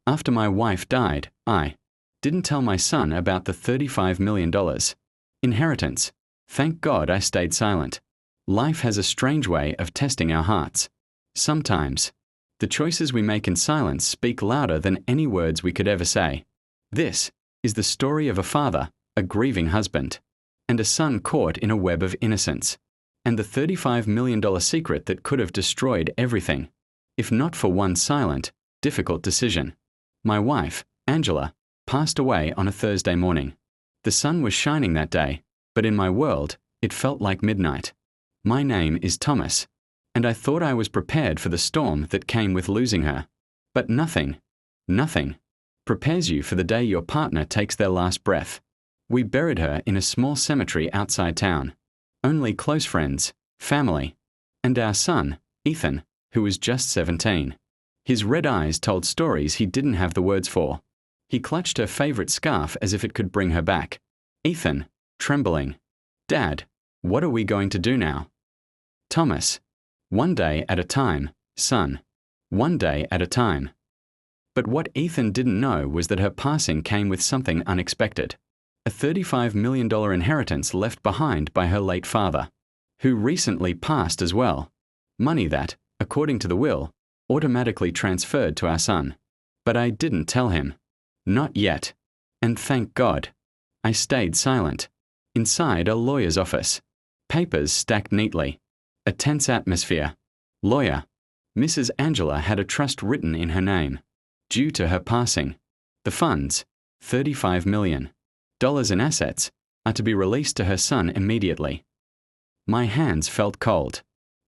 After my wife died, I didn't tell my son about the $35 million inheritance. Thank God I stayed silent. Life has a strange way of testing our hearts. Sometimes, the choices we make in silence speak louder than any words we could ever say. This is the story of a father, a grieving husband, and a son caught in a web of innocence, and the $35 million secret that could have destroyed everything, if not for one silent, difficult decision. My wife, Angela, passed away on a Thursday morning. The sun was shining that day, but in my world, it felt like midnight. My name is Thomas, and I thought I was prepared for the storm that came with losing her. But nothing prepares you for the day your partner takes their last breath. We buried her in a small cemetery outside town. Only close friends, family, and our son, Ethan, who was just 17. His red eyes told stories he didn't have the words for. He clutched her favorite scarf as if it could bring her back. Ethan, trembling. Dad, what are we going to do now? Thomas, one day at a time, son. One day at a time. But what Ethan didn't know was that her passing came with something unexpected. A $35 million inheritance left behind by her late father, who recently passed as well. Money that, according to the will, automatically transferred to our son. But I didn't tell him. Not yet. And thank God. I stayed silent. Inside a lawyer's office. Papers stacked neatly. A tense atmosphere. Lawyer. Mrs. Angela had a trust written in her name. Due to her passing. The funds, $35 million in assets, are to be released to her son immediately. My hands felt cold.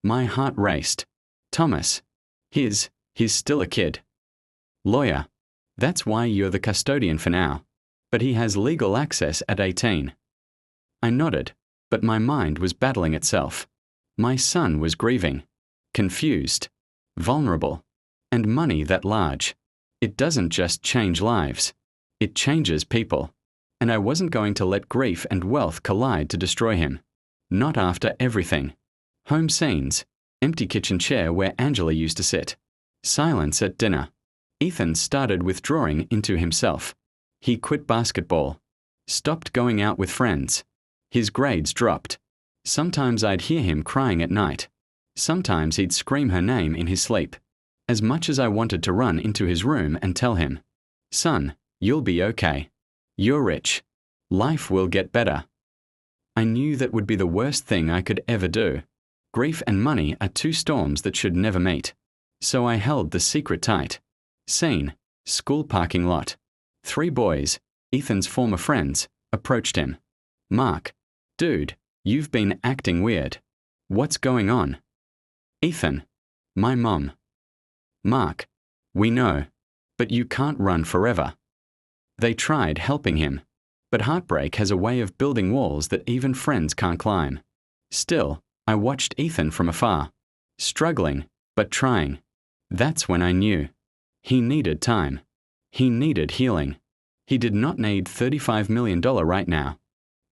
My heart raced. Thomas. He's still a kid. Lawyer. That's why you're the custodian for now. But he has legal access at 18. I nodded, but my mind was battling itself. My son was grieving, confused, vulnerable, and money that large. It doesn't just change lives. It changes people. And I wasn't going to let grief and wealth collide to destroy him. Not after everything. Home scenes. Empty kitchen chair where Angela used to sit. Silence at dinner. Ethan started withdrawing into himself. He quit basketball. Stopped going out with friends. His grades dropped. Sometimes I'd hear him crying at night. Sometimes he'd scream her name in his sleep. As much as I wanted to run into his room and tell him, "Son, you'll be okay. You're rich. Life will get better." I knew that would be the worst thing I could ever do. Grief and money are two storms that should never meet. So I held the secret tight. Scene, school parking lot. 3 boys, Ethan's former friends, approached him. "Mark, dude, you've been acting weird. What's going on?" Ethan, "My mom." Mark, "We know, but you can't run forever." They tried helping him, but heartbreak has a way of building walls that even friends can't climb. Still, I watched Ethan from afar, struggling, but trying. That's when I knew. He needed time. He needed healing. He did not need $35 million right now.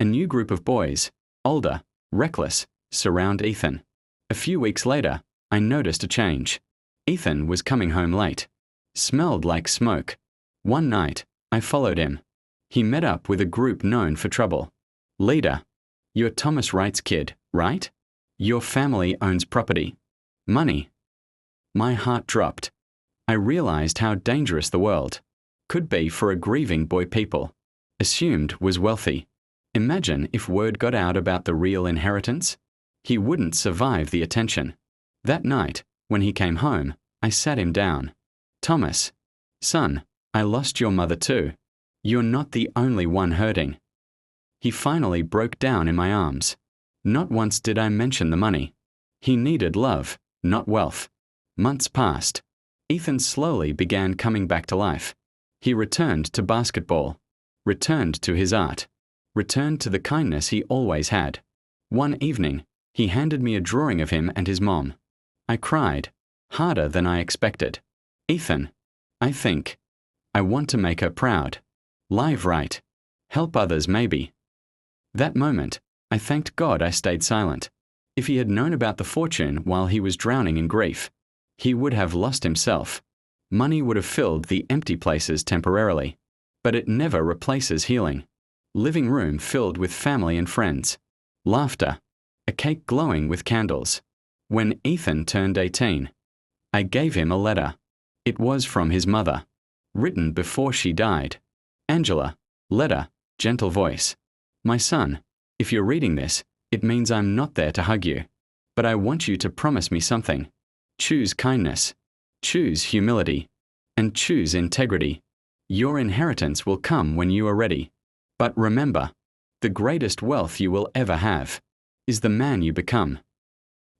A new group of boys, older, reckless, surround Ethan. A few weeks later, I noticed a change. Ethan was coming home late. Smelled like smoke. One night, I followed him. He met up with a group known for trouble. "Leader, you're Thomas Wright's kid, right? Your family owns property. Money." My heart dropped. I realized how dangerous the world could be for a grieving boy people. Assumed was wealthy. Imagine if word got out about the real inheritance. He wouldn't survive the attention. That night, when he came home, I sat him down. "Thomas, son, I lost your mother too. You're not the only one hurting." He finally broke down in my arms. Not once did I mention the money. He needed love, not wealth. Months passed. Ethan slowly began coming back to life. He returned to basketball, returned to his art, returned to the kindness he always had. One evening, he handed me a drawing of him and his mom. I cried, harder than I expected. "Ethan, I think I want to make her proud. Live right. Help others maybe." That moment, I thanked God I stayed silent. If he had known about the fortune while he was drowning in grief, he would have lost himself. Money would have filled the empty places temporarily, but it never replaces healing. Living room filled with family and friends. Laughter. A cake glowing with candles. When Ethan turned 18, I gave him a letter. It was from his mother, written before she died. Angela, letter, gentle voice. My son, if you're reading this, it means I'm not there to hug you. But I want you to promise me something. Choose kindness. Choose humility. And choose integrity. Your inheritance will come when you are ready. But remember, the greatest wealth you will ever have is the man you become.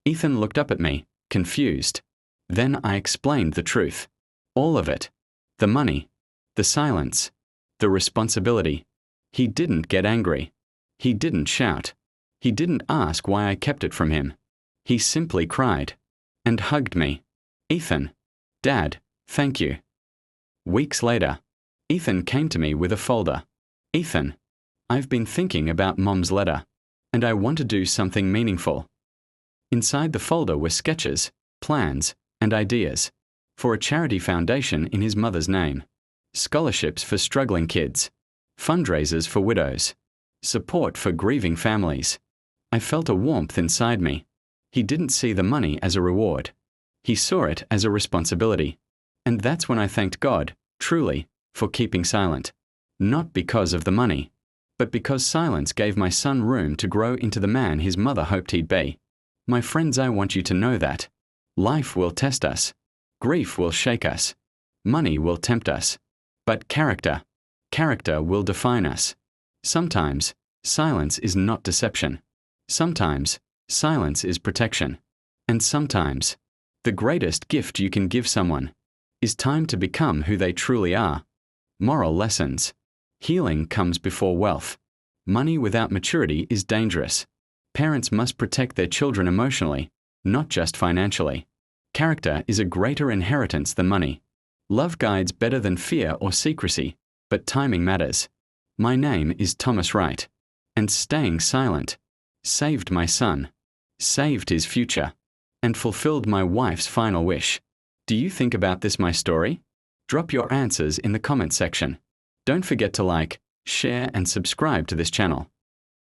Ethan looked up at me, confused. Then I explained the truth. All of it. The money. The silence. The responsibility. He didn't get angry. He didn't shout. He didn't ask why I kept it from him. He simply cried and hugged me. Ethan, Dad, thank you. Weeks later, Ethan came to me with a folder. Ethan, I've been thinking about Mom's letter, and I want to do something meaningful. Inside the folder were sketches, plans, and ideas for a charity foundation in his mother's name, scholarships for struggling kids, fundraisers for widows, support for grieving families. I felt a warmth inside me. He didn't see the money as a reward. He saw it as a responsibility. And that's when I thanked God, truly, for keeping silent. Not because of the money, but because silence gave my son room to grow into the man his mother hoped he'd be. My friends, I want you to know that life will test us. Grief will shake us. Money will tempt us. But character will define us. Sometimes, silence is not deception. Sometimes, silence is protection. And sometimes, the greatest gift you can give someone is time to become who they truly are. Moral lessons. Healing comes before wealth. Money without maturity is dangerous. Parents must protect their children emotionally, not just financially. Character is a greater inheritance than money. Love guides better than fear or secrecy, but timing matters. My name is Thomas Wright, and staying silent saved my son, saved his future, and fulfilled my wife's final wish. Do you think about this, my story? Drop your answers in the comment section. Don't forget to like, share, and subscribe to this channel.